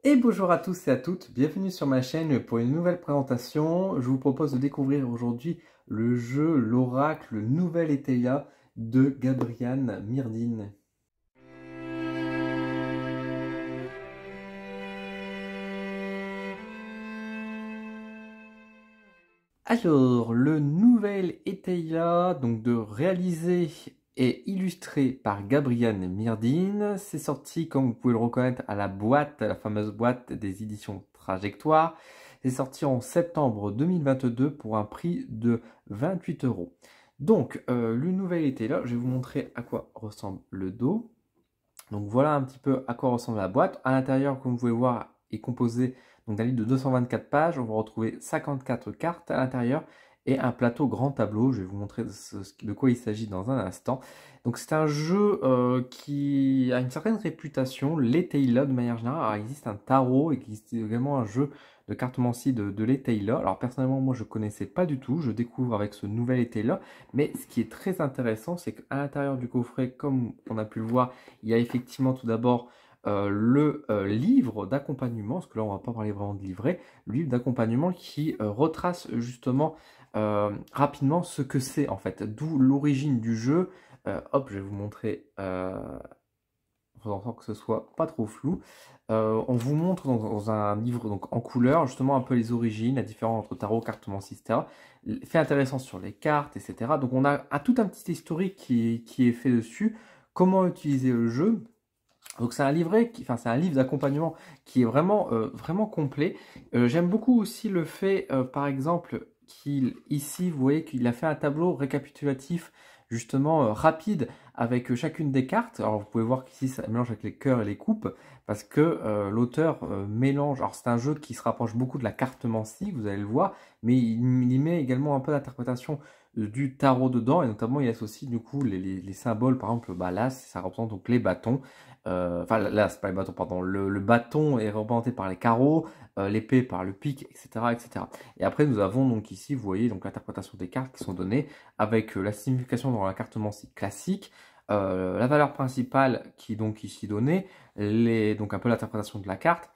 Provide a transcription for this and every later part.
Et bonjour à tous et à toutes, bienvenue sur ma chaîne pour une nouvelle présentation. Je vous propose de découvrir aujourd'hui le jeu L'Oracle Nouvelle Eteia de Gabriane Myrdine. Alors, le Nouvel Eteia, donc réalisé et illustré par Gabriane Myrdine, c'est sorti, comme vous pouvez le reconnaître, à la boîte, la fameuse boîte des éditions Trajectoire. C'est sorti en septembre 2022 pour un prix de 28 €. Donc, le Nouvel Eteia, je vais vous montrer à quoi ressemble le dos. Donc voilà un petit peu à quoi ressemble la boîte. À l'intérieur, comme vous pouvez voir, est composé d'un livre de 224 pages. On va retrouver 54 cartes à l'intérieur et un plateau grand tableau. Je vais vous montrer de quoi il s'agit dans un instant. Donc c'est un jeu qui a une certaine réputation, l'Eteia de manière générale. Alors, il existe un tarot, il existe également un jeu de cartomancie de l'Eteia. Alors personnellement, moi je ne connaissais pas du tout, je découvre avec ce nouvel Eteia. Mais ce qui est très intéressant, c'est qu'à l'intérieur du coffret, comme on a pu le voir, il y a effectivement tout d'abord le livre d'accompagnement, parce que là on va pas parler vraiment de livret, le livre d'accompagnement qui retrace justement rapidement ce que c'est en fait, d'où l'origine du jeu. Hop, je vais vous montrer en sorte que ce soit pas trop flou. On vous montre dans un livre donc, en couleur justement un peu les origines, la différence entre tarot, cartomancie, etc. Fait intéressant sur les cartes, etc. Donc on a tout un petit historique qui est fait dessus. Comment utiliser le jeu. Donc c'est un livret, c'est un livre d'accompagnement qui est vraiment, vraiment complet. J'aime beaucoup aussi le fait, par exemple, ici, vous voyez qu'il a fait un tableau récapitulatif, justement rapide, avec chacune des cartes. Alors vous pouvez voir qu'ici ça mélange avec les cœurs et les coupes, parce que l'auteur mélange. Alors c'est un jeu qui se rapproche beaucoup de la cartomancie, vous allez le voir, mais il y met également un peu d'interprétation du tarot dedans, et notamment il associe du coup les symboles, par exemple, bah, là ça représente donc les bâtons. Enfin là c'est pas les bâtons, pardon, le bâton est représenté par les carreaux, l'épée par le pic, etc., etc. Et après nous avons donc ici, vous voyez, donc l'interprétation des cartes qui sont données avec la signification dans la cartomancie classique, la valeur principale qui est donc ici donnée, donc un peu l'interprétation de la carte,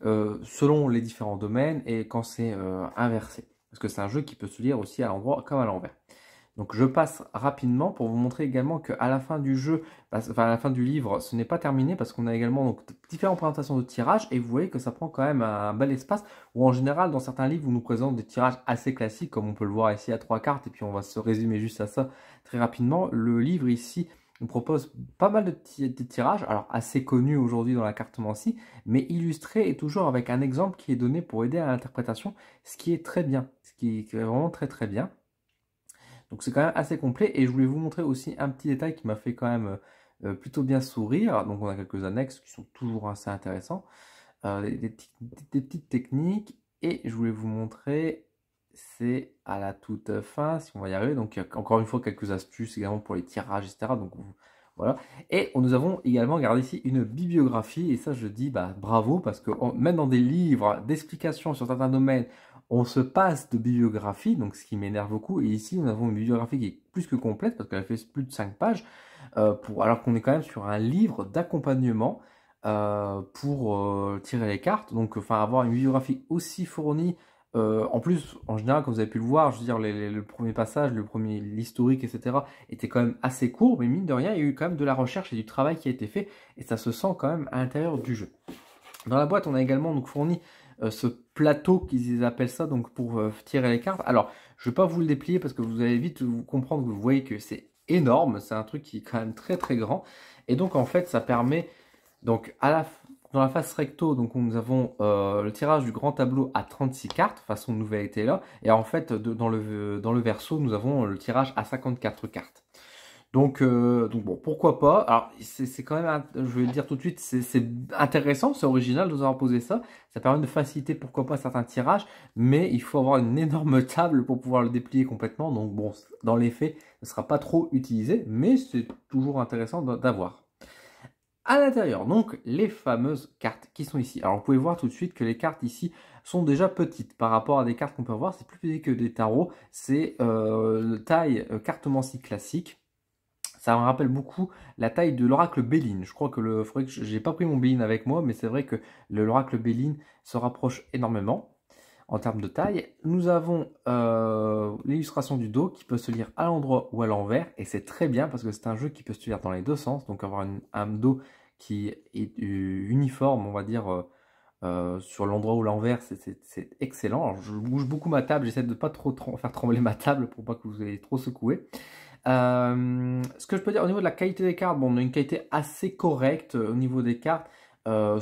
selon les différents domaines et quand c'est inversé. Parce que c'est un jeu qui peut se lire aussi à l'endroit comme à l'envers. Donc je passe rapidement pour vous montrer également qu'à la fin du jeu, enfin à la fin du livre, ce n'est pas terminé parce qu'on a également donc, différentes présentations de tirages et vous voyez que ça prend quand même un bel espace où en général dans certains livres on nous présente des tirages assez classiques comme on peut le voir ici à 3 cartes et puis on va se résumer juste à ça très rapidement. Le livre ici nous propose pas mal de tirages, alors assez connus aujourd'hui dans la cartomancie, mais illustrés et toujours avec un exemple qui est donné pour aider à l'interprétation, ce qui est très bien, ce qui est vraiment très très bien. Donc c'est quand même assez complet et je voulais vous montrer aussi un petit détail qui m'a fait quand même plutôt bien sourire. Donc on a quelques annexes qui sont toujours assez intéressants, des petites techniques et je voulais vous montrer, c'est à la toute fin si on va y arriver. Donc il y a encore une fois quelques astuces également pour les tirages, etc. Donc voilà. Et nous avons également gardé ici une bibliographie et ça je dis bah, bravo parce que même dans des livres d'explications sur certains domaines, on se passe de bibliographie, donc ce qui m'énerve beaucoup. Et ici, nous avons une bibliographie qui est plus que complète, parce qu'elle fait plus de 5 pages, alors qu'on est quand même sur un livre d'accompagnement pour tirer les cartes. Donc, enfin, avoir une bibliographie aussi fournie, en plus, en général, comme vous avez pu le voir, je veux dire, le premier passage, l'historique, etc., était quand même assez court, mais mine de rien, il y a eu quand même de la recherche et du travail qui a été fait, et ça se sent quand même à l'intérieur du jeu. Dans la boîte, on a également donc fourni ce plateau qu'ils appellent ça donc pour tirer les cartes. Alors, je ne vais pas vous le déplier parce que vous allez vite vous comprendre, vous voyez que c'est énorme, c'est un truc qui est quand même très très grand. Et donc en fait, ça permet donc dans la face recto, donc nous avons le tirage du grand tableau à 36 cartes, façon nouvelle était là. Et en fait, dans le verso, nous avons le tirage à 54 cartes. Donc bon, pourquoi pas. Alors, c'est quand même, je vais le dire tout de suite, c'est intéressant, c'est original de nous avoir posé ça. Ça permet de faciliter, pourquoi pas, certains tirages, mais il faut avoir une énorme table pour pouvoir le déplier complètement. Donc bon, dans les faits, ce ne sera pas trop utilisé, mais c'est toujours intéressant d'avoir. À l'intérieur, donc, les fameuses cartes qui sont ici. Alors, vous pouvez voir tout de suite que les cartes ici sont déjà petites par rapport à des cartes qu'on peut voir. C'est plus petit que des tarots. C'est taille cartomancie classique. Ça me rappelle beaucoup la taille de l'oracle Béline. Je crois que faudrait que j'ai pas pris mon Béline avec moi, mais c'est vrai que l'oracle Béline se rapproche énormément en termes de taille. Nous avons l'illustration du dos qui peut se lire à l'endroit ou à l'envers, et c'est très bien parce que c'est un jeu qui peut se lire dans les deux sens, donc avoir un dos qui est uniforme, on va dire, sur l'endroit ou l'envers, c'est excellent. Alors, je bouge beaucoup ma table, j'essaie de ne pas trop faire trembler ma table pour pas que vous ayez trop secoué. Ce que je peux dire au niveau de la qualité des cartes, bon, on a une qualité assez correcte au niveau des cartes.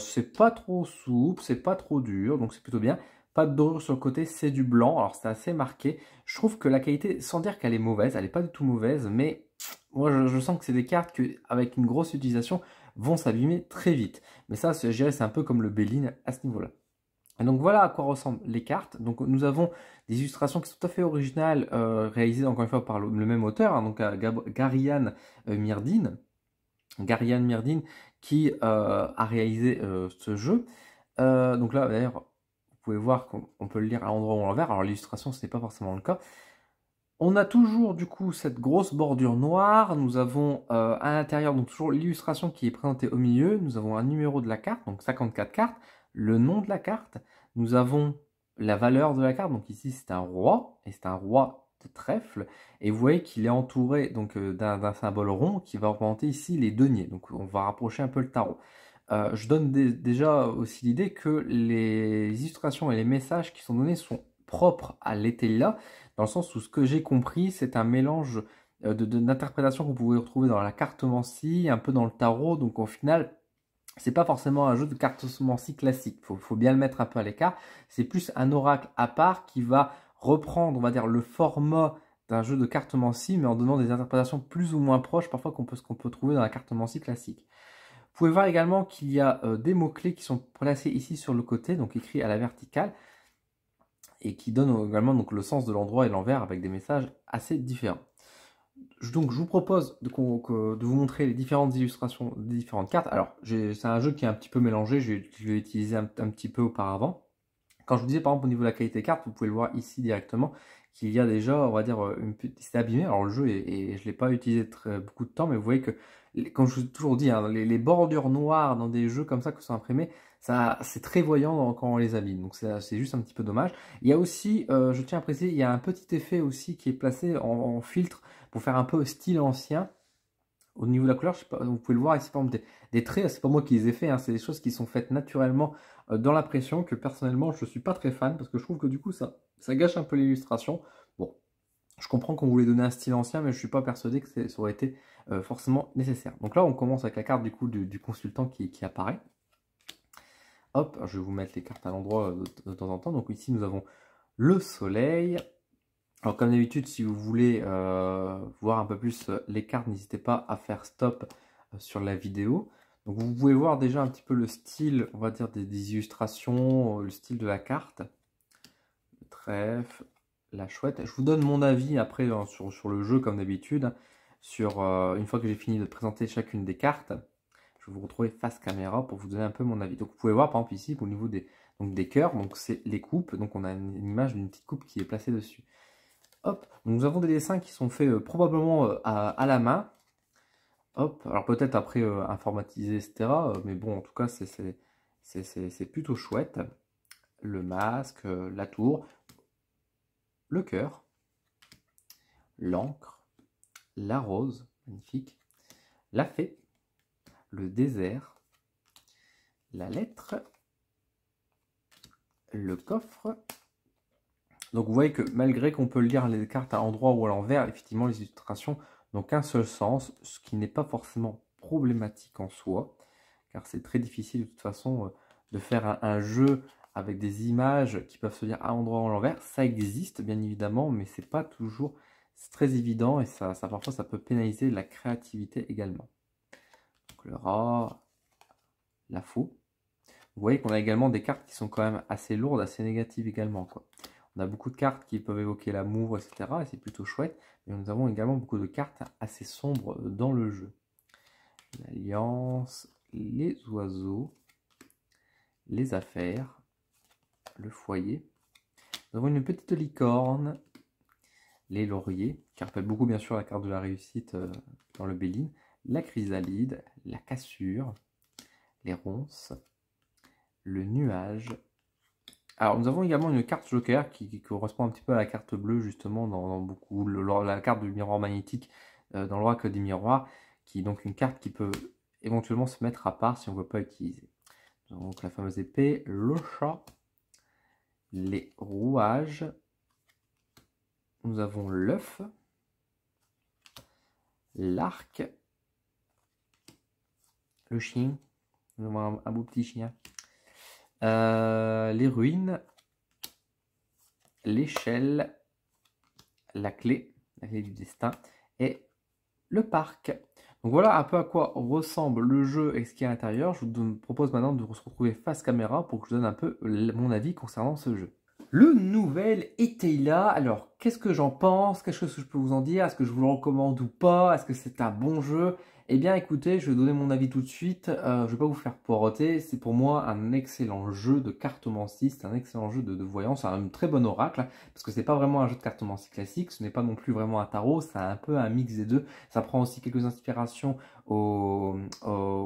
C'est pas trop souple, c'est pas trop dur, donc c'est plutôt bien. Pas de dorure sur le côté, c'est du blanc, alors c'est assez marqué. Je trouve que la qualité, sans dire qu'elle est mauvaise, elle n'est pas du tout mauvaise, mais moi je sens que c'est des cartes qui, avec une grosse utilisation, vont s'abîmer très vite. Mais ça, je dirais, c'est un peu comme le Béline à ce niveau-là. Et donc voilà à quoi ressemblent les cartes. Donc nous avons des illustrations qui sont tout à fait originales, réalisées encore une fois par le même auteur, hein, donc Garian Mirdine. Garian Mirdine qui a réalisé ce jeu. Donc là d'ailleurs, vous pouvez voir qu'on peut le lire à l'endroit ou à l'envers. Alors l'illustration, ce n'est pas forcément le cas. On a toujours du coup cette grosse bordure noire. Nous avons à l'intérieur donc toujours l'illustration qui est présentée au milieu. Nous avons un numéro de la carte, donc 54 cartes, le nom de la carte. Nous avons la valeur de la carte. Donc ici c'est un roi et c'est un roi de trèfle. Et vous voyez qu'il est entouré donc d'un symbole rond qui va représenter ici les deniers. Donc on va rapprocher un peu le tarot. Je donne déjà aussi l'idée que les illustrations et les messages qui sont donnés sont propres à l'Etelia, dans le sens où ce que j'ai compris, c'est un mélange d'interprétations que vous pouvez retrouver dans la cartomancie, un peu dans le tarot, donc au final, c'est pas forcément un jeu de cartomancie classique, faut bien le mettre un peu à l'écart, c'est plus un oracle à part qui va reprendre, on va dire, le format d'un jeu de cartomancie, mais en donnant des interprétations plus ou moins proches, parfois ce qu'on peut trouver dans la cartomancie classique. Vous pouvez voir également qu'il y a des mots-clés qui sont placés ici sur le côté, donc écrits à la verticale, et qui donnent également donc, le sens de l'endroit et l'envers avec des messages assez différents. Donc je vous propose de vous montrer les différentes illustrations des différentes cartes. Alors c'est un jeu qui est un petit peu mélangé, je l'ai utilisé un petit peu auparavant. Quand je vous disais par exemple au niveau de la qualité des cartes, vous pouvez le voir ici directement, qu'il y a déjà, on va dire, c'est abîmé. Alors le jeu, je ne l'ai pas utilisé beaucoup de temps, mais vous voyez que, comme je vous ai toujours dit, hein, les bordures noires dans des jeux comme ça qui sont imprimés, c'est très voyant quand on les abîme. Donc c'est juste un petit peu dommage. Il y a aussi, je tiens à préciser, il y a un petit effet aussi qui est placé en filtre pour faire un peu style ancien. Au niveau de la couleur, je sais pas, vous pouvez le voir ici, par exemple, des traits, c'est pas moi qui les ai fait, hein, c'est des choses qui sont faites naturellement dans l'impression, que personnellement je suis pas très fan, parce que je trouve que du coup ça gâche un peu l'illustration. Bon, je comprends qu'on voulait donner un style ancien, mais je suis pas persuadé que ça aurait été forcément nécessaire. Donc là on commence avec la carte du coup du consultant qui apparaît. Hop, je vais vous mettre les cartes à l'endroit de temps en temps. Donc ici nous avons le soleil. Alors comme d'habitude, si vous voulez voir un peu plus les cartes, n'hésitez pas à faire stop sur la vidéo. Donc vous pouvez voir déjà un petit peu le style, on va dire, des illustrations, le style de la carte. Le trèfle, la chouette. Je vous donne mon avis après sur le jeu comme d'habitude. Une fois que j'ai fini de présenter chacune des cartes, je vais vous retrouver face caméra pour vous donner un peu mon avis. Donc vous pouvez voir par exemple ici au niveau des cœurs, donc c'est les coupes. Donc on a une image d'une petite coupe qui est placée dessus. Hop, nous avons des dessins qui sont faits probablement à la main. Hop, alors peut-être après informatisé, etc. Mais bon, en tout cas, c'est plutôt chouette. Le masque, la tour, le cœur, l'encre, la rose, magnifique, la fée, le désert, la lettre, le coffre. Donc vous voyez que malgré qu'on peut lire les cartes à l'endroit ou à l'envers, effectivement les illustrations n'ont qu'un seul sens, ce qui n'est pas forcément problématique en soi, car c'est très difficile de toute façon de faire un jeu avec des images qui peuvent se lire à l'endroit ou à l'envers. Ça existe bien évidemment, mais c'est pas toujours très évident et parfois ça peut pénaliser la créativité également. Donc le rat, la faux. Vous voyez qu'on a également des cartes qui sont quand même assez lourdes, assez négatives également, quoi. On a beaucoup de cartes qui peuvent évoquer l'amour, etc. Et c'est plutôt chouette. Mais nous avons également beaucoup de cartes assez sombres dans le jeu. L'alliance, les oiseaux, les affaires, le foyer. Nous avons une petite licorne, les lauriers, qui rappellent beaucoup bien sûr la carte de la réussite dans le Béline, la chrysalide, la cassure, les ronces, le nuage. Alors nous avons également une carte joker qui correspond un petit peu à la carte bleue justement dans beaucoup, la carte du miroir magnétique dans l'oracle des miroirs, qui est donc une carte qui peut éventuellement se mettre à part si on ne veut pas utiliser. Donc la fameuse épée, le chat, les rouages, nous avons l'œuf, l'arc, le chien, nous avons un beau petit chien, les ruines, l'échelle, la clé du destin et le parc. Donc voilà un peu à quoi ressemble le jeu et ce qu'il y a à l'intérieur. Je vous propose maintenant de se retrouver face caméra pour que je donne un peu mon avis concernant ce jeu. Le nouvel Eteyla, alors qu'est-ce que j'en pense? Qu'est-ce que je peux vous en dire? Est-ce que je vous le recommande ou pas? Est-ce que c'est un bon jeu? Eh bien écoutez, je vais donner mon avis tout de suite, je ne vais pas vous faire poireauter, c'est pour moi un excellent jeu de cartomancie, c'est un excellent jeu de voyance, c'est un très bon oracle, parce que c'est pas vraiment un jeu de cartomancie classique, ce n'est pas non plus vraiment un tarot, c'est un peu un mix des deux, ça prend aussi quelques inspirations au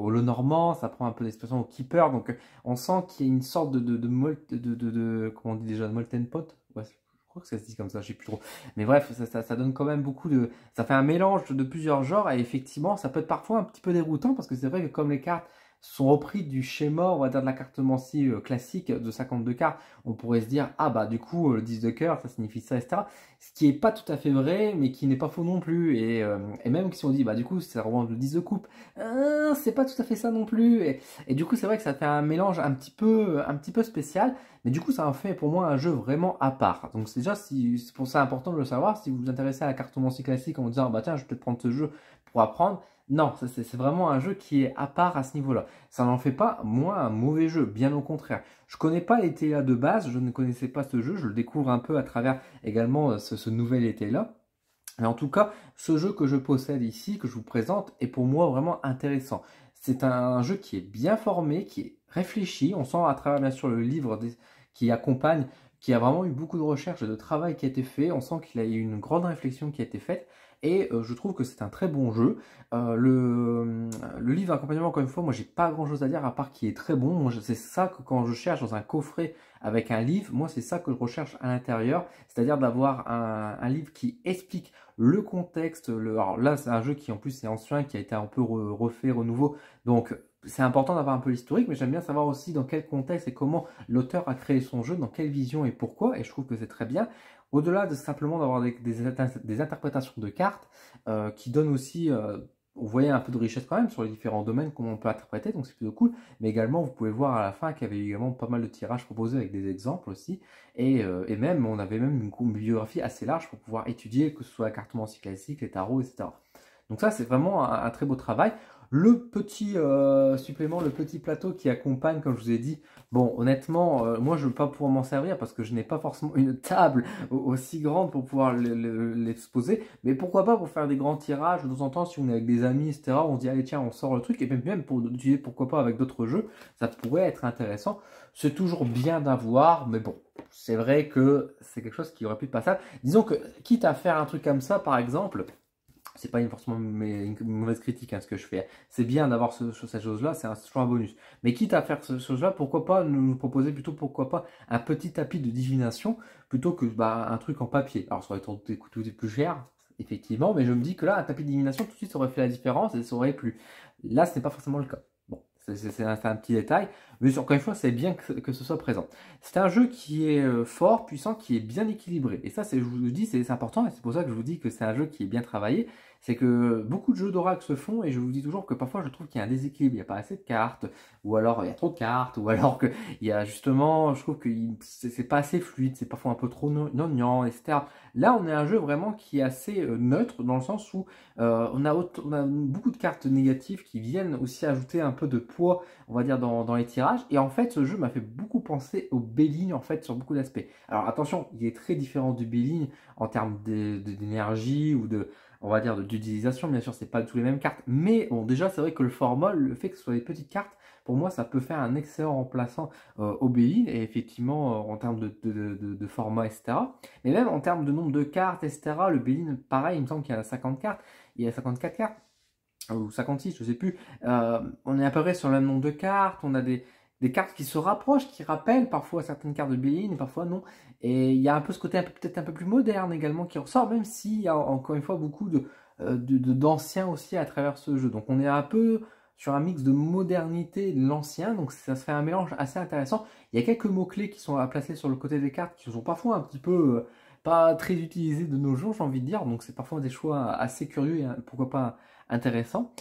Lenormand, ça prend un peu d'inspiration au Keeper, donc on sent qu'il y a une sorte comment on dit déjà, de molten pot, ouais, je crois que ça se dit comme ça, je sais plus trop. Mais bref, ça donne quand même beaucoup de... Ça fait un mélange de plusieurs genres et effectivement, ça peut être parfois un petit peu déroutant parce que c'est vrai que comme les cartes sont repris du schéma, on va dire de la cartomancie classique de 52 cartes, on pourrait se dire, ah bah du coup, le 10 de cœur, ça signifie ça, etc. Ce qui est pas tout à fait vrai, mais qui n'est pas faux non plus. Et même si on dit, bah du coup, ça représente le 10 de coupe, c'est pas tout à fait ça non plus. Et du coup, c'est vrai que ça fait un mélange un petit peu spécial. Mais du coup, ça en fait pour moi un jeu vraiment à part. Donc c'est déjà, c'est pour ça important de le savoir, si vous vous intéressez à la cartomancie classique en vous disant, bah tiens, je vais peut-être prendre ce jeu pour apprendre. Non, c'est vraiment un jeu qui est à part à ce niveau-là. Ça n'en fait pas, moi, un mauvais jeu, bien au contraire. Je connais pas l'ETEILA de base, je ne connaissais pas ce jeu, je le découvre un peu à travers également ce nouvel ETEILA. Mais en tout cas, ce jeu que je possède ici, que je vous présente, est pour moi vraiment intéressant. C'est un jeu qui est bien formé, qui est réfléchi. On sent à travers bien sûr le livre qui accompagne, qui a vraiment eu beaucoup de recherche et de travail qui a été fait. On sent qu'il y a eu une grande réflexion qui a été faite. Et je trouve que c'est un très bon jeu. Le livre d'accompagnement, encore une fois, moi j'ai pas grand chose à dire à part qu'il est très bon. C'est ça que quand je cherche dans un coffret avec un livre, moi c'est ça que je recherche à l'intérieur. C'est-à-dire d'avoir un livre qui explique le contexte. Alors là c'est un jeu qui en plus est ancien, qui a été un peu refait, renouveau. Donc c'est important d'avoir un peu l'historique, mais j'aime bien savoir aussi dans quel contexte et comment l'auteur a créé son jeu, dans quelle vision et pourquoi. Et je trouve que c'est très bien. Au-delà de simplement d'avoir des interprétations de cartes qui donnent aussi, vous voyez, un peu de richesse quand même sur les différents domaines, comment on peut interpréter, donc c'est plutôt cool. Mais également, vous pouvez voir à la fin qu'il y avait également pas mal de tirages proposés avec des exemples aussi. Et même, on avait même une bibliographie assez large pour pouvoir étudier, que ce soit la cartomancie classique, les tarots, etc. Donc ça, c'est vraiment un très beau travail. Le petit supplément, le petit plateau qui accompagne, comme je vous ai dit, bon, honnêtement, moi, je ne veux pas pouvoir m'en servir parce que je n'ai pas forcément une table aussi grande pour pouvoir l'exposer. Mais pourquoi pas pour faire des grands tirages de temps en temps, si on est avec des amis, etc. On se dit, allez, tiens, on sort le truc. Et même pour utiliser, pourquoi pas, avec d'autres jeux, ça pourrait être intéressant. C'est toujours bien d'avoir, mais bon, c'est vrai que c'est quelque chose qui aurait pu être passable. Disons que, quitte à faire un truc comme ça, par exemple... C'est pas forcément une mauvaise critique ce que je fais. C'est bien d'avoir cette chose-là, c'est toujours un bonus. Mais quitte à faire cette chose-là, pourquoi pas nous proposer plutôt, pourquoi pas, un petit tapis de divination plutôt que un truc en papier. Alors ça aurait coûté plus cher, effectivement, mais je me dis que là, un tapis de divination, tout de suite, ça aurait fait la différence et ça aurait plu. Là, ce n'est pas forcément le cas. Bon, c'est un petit détail, mais encore une fois, c'est bien que ce soit présent. C'est un jeu qui est fort, puissant, qui est bien équilibré. Et ça, je vous le dis, c'est important, et c'est pour ça que je vous dis que c'est un jeu qui est bien travaillé. C'est que beaucoup de jeux d'oracle se font, et je vous dis toujours que parfois je trouve qu'il y a un déséquilibre, il n'y a pas assez de cartes, ou alors il y a trop de cartes, ou alors qu'il y a justement, je trouve que c'est pas assez fluide, c'est parfois un peu trop gnangnan, etc. Là, on est un jeu vraiment qui est assez neutre, dans le sens où on a beaucoup de cartes négatives qui viennent aussi ajouter un peu de poids, on va dire, dans les tirages. Et en fait, ce jeu m'a fait beaucoup penser au Béline, en fait, sur beaucoup d'aspects. Alors attention, il est très différent du Béline en termes d'énergie ou on va dire, d'utilisation. Bien sûr, c'est pas tous les mêmes cartes, mais bon, déjà, c'est vrai que le format, le fait que ce soit des petites cartes, pour moi, ça peut faire un excellent remplaçant au Bein, et effectivement, en termes de format, etc. Mais même en termes de nombre de cartes, etc., le Bein, pareil, il me semble qu'il y a 50 cartes, il y a 54 cartes, ou 56, je sais plus. On est à peu près sur le même nombre de cartes, on a des cartes qui se rapprochent, qui rappellent parfois certaines cartes de Bein, et parfois non. Et il y a un peu ce côté peut-être un peu plus moderne également qui ressort, même s'il y a encore une fois beaucoup d'anciens aussi à travers ce jeu. Donc on est un peu sur un mix de modernité et de l'ancien, donc ça se fait un mélange assez intéressant. Il y a quelques mots-clés qui sont à placer sur le côté des cartes qui sont parfois un petit peu pas très utilisés de nos jours, j'ai envie de dire. Donc c'est parfois des choix assez curieux et pourquoi pas intéressants.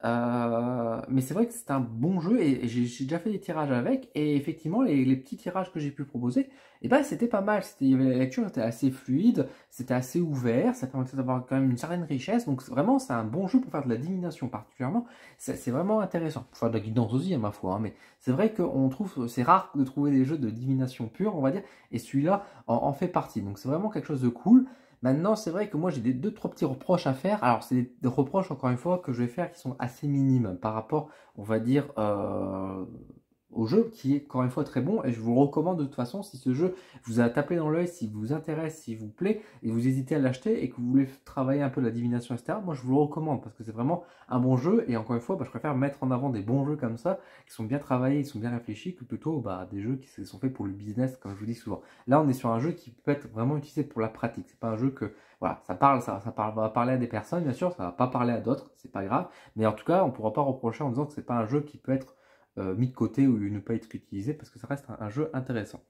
Mais c'est vrai que c'est un bon jeu et j'ai déjà fait des tirages avec et effectivement les petits tirages que j'ai pu proposer, et ben c'était pas mal. La lecture était assez fluide, c'était assez ouvert, ça permettait d'avoir quand même une certaine richesse. Donc vraiment c'est un bon jeu pour faire de la divination particulièrement. C'est vraiment intéressant. Pour faire de la guidance aussi à ma foi, hein, mais c'est vrai qu'on trouve, c'est rare de trouver des jeux de divination pure, on va dire, et celui-là en fait partie. Donc c'est vraiment quelque chose de cool. Maintenant, c'est vrai que moi j'ai deux, trois petits reproches à faire. Alors, c'est des reproches, encore une fois, que je vais faire qui sont assez minimes par rapport, on va dire, au jeu qui est, encore une fois, très bon. Et je vous le recommande de toute façon si ce jeu vous a tapé dans l'œil, s'il vous intéresse, s'il vous plaît, et vous hésitez à l'acheter et que vous voulez travailler un peu la divination, etc. Moi, je vous le recommande parce que c'est vraiment un bon jeu. Et encore une fois, bah, je préfère mettre en avant des bons jeux comme ça, qui sont bien travaillés, qui sont bien réfléchis, que plutôt des jeux qui sont faits pour le business, comme je vous dis souvent. Là, on est sur un jeu qui peut être vraiment utilisé pour la pratique. C'est pas un jeu que, voilà, va parler à des personnes, bien sûr, ça va pas parler à d'autres, c'est pas grave. Mais en tout cas, on pourra pas reprocher en disant que c'est pas un jeu qui peut être mis de côté ou ne pas être utilisé parce que ça reste un jeu intéressant.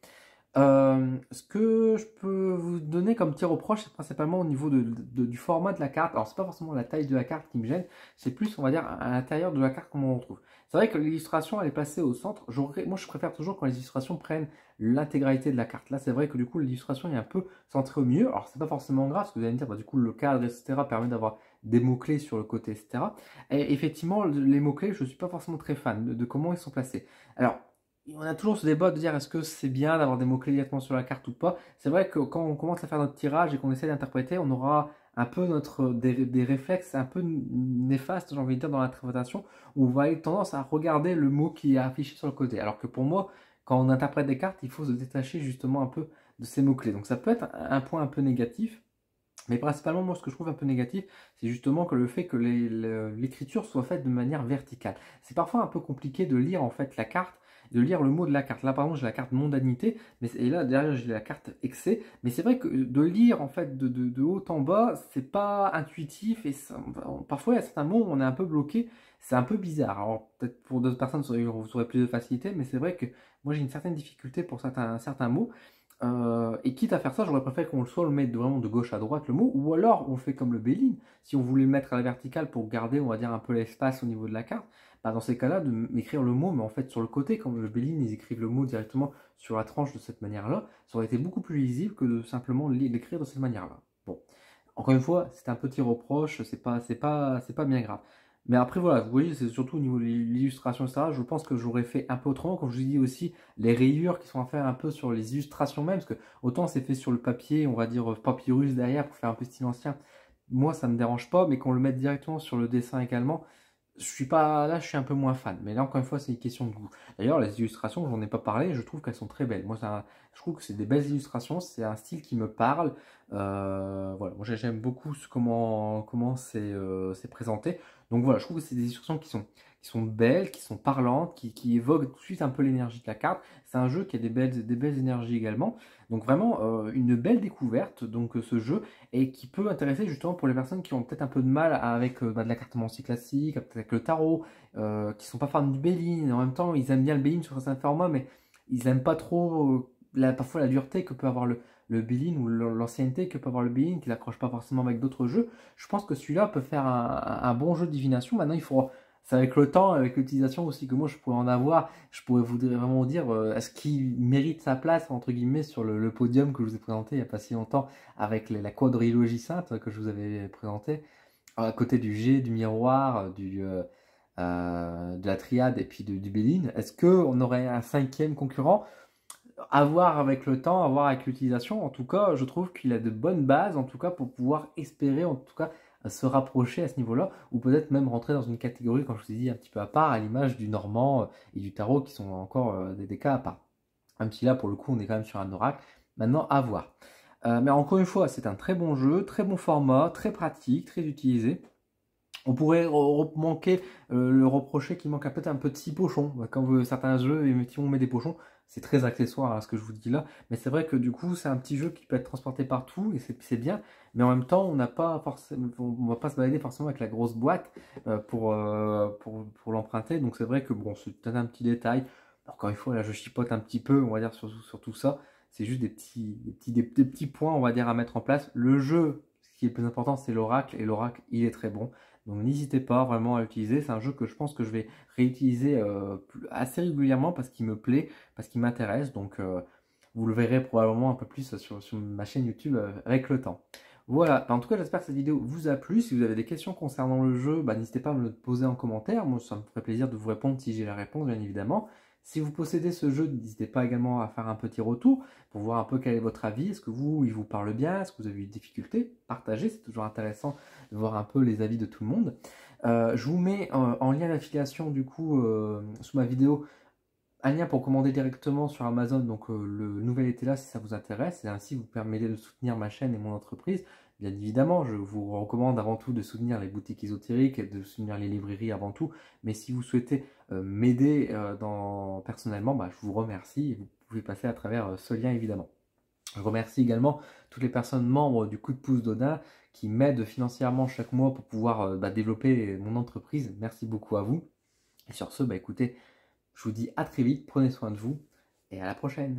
Ce que je peux vous donner comme petit reproche, c'est principalement au niveau du format de la carte. Alors, c'est pas forcément la taille de la carte qui me gêne, c'est plus, on va dire, à l'intérieur de la carte comment on retrouve. C'est vrai que l'illustration, elle est placée au centre. Moi, je préfère toujours quand les illustrations prennent l'intégralité de la carte. Là, c'est vrai que du coup, l'illustration est un peu centrée au milieu. Alors, c'est pas forcément grave, parce que vous allez me dire, du coup, le cadre, etc., permet d'avoir des mots-clés sur le côté, etc. Et effectivement, les mots-clés, je suis pas forcément très fan de comment ils sont placés. Alors, on a toujours ce débat de dire est-ce que c'est bien d'avoir des mots-clés directement sur la carte ou pas. C'est vrai que quand on commence à faire notre tirage et qu'on essaie d'interpréter, on aura un peu des réflexes un peu néfastes, j'ai envie de dire, dans l'interprétation, où on va avoir tendance à regarder le mot qui est affiché sur le côté. Alors que pour moi, quand on interprète des cartes, il faut se détacher justement un peu de ces mots-clés. Donc ça peut être un point un peu négatif. Mais principalement, moi, ce que je trouve un peu négatif, c'est justement que le fait que l'écriture soit faite de manière verticale. C'est parfois un peu compliqué de lire en fait la carte, de lire le mot de la carte. Là, par exemple, j'ai la carte mondanité, et là, derrière, j'ai la carte excès. Mais c'est vrai que de lire en fait de haut en bas, c'est pas intuitif, et parfois, il y a certains mots où on est un peu bloqué. C'est un peu bizarre. Alors, peut-être pour d'autres personnes, vous aurez plus de facilité, mais c'est vrai que moi, j'ai une certaine difficulté pour certains mots. Et quitte à faire ça, j'aurais préféré qu'on soit le mette vraiment de gauche à droite le mot, ou alors on fait comme le Béline, si on voulait le mettre à la verticale pour garder, on va dire, un peu l'espace au niveau de la carte, dans ces cas-là, de m'écrire le mot, mais en fait sur le côté, comme le Béline, ils écrivent le mot directement sur la tranche de cette manière-là, ça aurait été beaucoup plus lisible que de simplement l'écrire de cette manière-là. Bon, encore une fois, c'est un petit reproche, c'est pas bien grave. Mais après, voilà, vous voyez, c'est surtout au niveau de l'illustration, etc. Je pense que j'aurais fait un peu autrement. Comme je vous dis aussi, les rayures qui sont à faire un peu sur les illustrations même, parce que autant c'est fait sur le papier, on va dire papyrus derrière pour faire un peu style ancien. Moi, ça me dérange pas, mais qu'on le mette directement sur le dessin également, je suis un peu moins fan. Mais là, encore une fois, c'est une question de goût. D'ailleurs, les illustrations, j'en ai pas parlé, je trouve qu'elles sont très belles. Moi, je trouve que c'est des belles illustrations, c'est un style qui me parle. Voilà, moi j'aime beaucoup comment c'est présenté. Donc voilà, je trouve que c'est des illustrations qui sont belles, qui sont parlantes, qui évoquent tout de suite un peu l'énergie de la carte. C'est un jeu qui a des belles énergies également. Donc vraiment une belle découverte, donc ce jeu, et qui peut intéresser justement pour les personnes qui ont peut-être un peu de mal avec de la cartomancie classique, peut-être avec le tarot, qui sont pas fans du Béline. En même temps, ils aiment bien le Béline sur certains formats, mais ils n'aiment pas trop parfois la dureté que peut avoir le Béline ou l'ancienneté que peut avoir le Béline, qui n'accroche pas forcément avec d'autres jeux. Je pense que celui-là peut faire un bon jeu de divination. Maintenant, il faut, c'est avec le temps, avec l'utilisation aussi que moi je pourrais en avoir, je pourrais vraiment vous dire est-ce qu'il mérite sa place entre guillemets sur le podium que je vous ai présenté il n'y a pas si longtemps avec la quadrilogie sainte que je vous avais présenté, à côté du G, du miroir, de la triade et puis du Béline. Est-ce qu'on aurait un cinquième concurrent? À voir avec le temps, à voir avec l'utilisation. En tout cas, je trouve qu'il a de bonnes bases, en tout cas, pour pouvoir espérer, en tout cas, se rapprocher à ce niveau-là, ou peut-être même rentrer dans une catégorie, comme je vous ai dit, un petit peu à part, à l'image du normand et du tarot, qui sont encore des cas à part. Même si là, pour le coup, on est quand même sur un oracle. Maintenant, à voir. Mais encore une fois, c'est un très bon jeu, très bon format, très pratique, très utilisé. On pourrait manquer, le reprocher qu'il manque peut-être un petit pochon. Quand certains jeux, effectivement, on met des pochons, c'est très accessoire à ce que je vous dis là. Mais c'est vrai que du coup, c'est un petit jeu qui peut être transporté partout et c'est bien. Mais en même temps, on n'a pas forcément, on va pas se balader forcément avec la grosse boîte pour l'emprunter. Donc c'est vrai que bon, c'est peut-être un petit détail. Encore une fois, là, je chipote un petit peu, on va dire, sur tout ça. C'est juste des petits points, on va dire, à mettre en place. Le jeu, ce qui est le plus important, c'est l'oracle. Et l'oracle, il est très bon. Donc n'hésitez pas vraiment à l'utiliser. C'est un jeu que je pense que je vais réutiliser assez régulièrement parce qu'il me plaît, parce qu'il m'intéresse. Donc vous le verrez probablement un peu plus sur ma chaîne YouTube avec le temps. Voilà, en tout cas j'espère que cette vidéo vous a plu. Si vous avez des questions concernant le jeu, n'hésitez pas à me le poser en commentaire. Moi ça me ferait plaisir de vous répondre si j'ai la réponse bien évidemment. Si vous possédez ce jeu, n'hésitez pas également à faire un petit retour pour voir un peu quel est votre avis. Est-ce que il vous parle bien? Est-ce que vous avez eu des difficultés? Partagez, c'est toujours intéressant de voir un peu les avis de tout le monde. Je vous mets en lien d'affiliation du coup sous ma vidéo un lien pour commander directement sur Amazon, donc le nouvel été là si ça vous intéresse, et ainsi vous permettez de soutenir ma chaîne et mon entreprise. Bien évidemment, je vous recommande avant tout de soutenir les boutiques ésotériques et de soutenir les librairies avant tout, mais si vous souhaitez m'aider personnellement, je vous remercie et vous pouvez passer à travers ce lien évidemment. Je remercie également toutes les personnes membres du Coup de pouce d'Odin qui m'aident financièrement chaque mois pour pouvoir développer mon entreprise. Merci beaucoup à vous. Et sur ce, écoutez, je vous dis à très vite, prenez soin de vous et à la prochaine.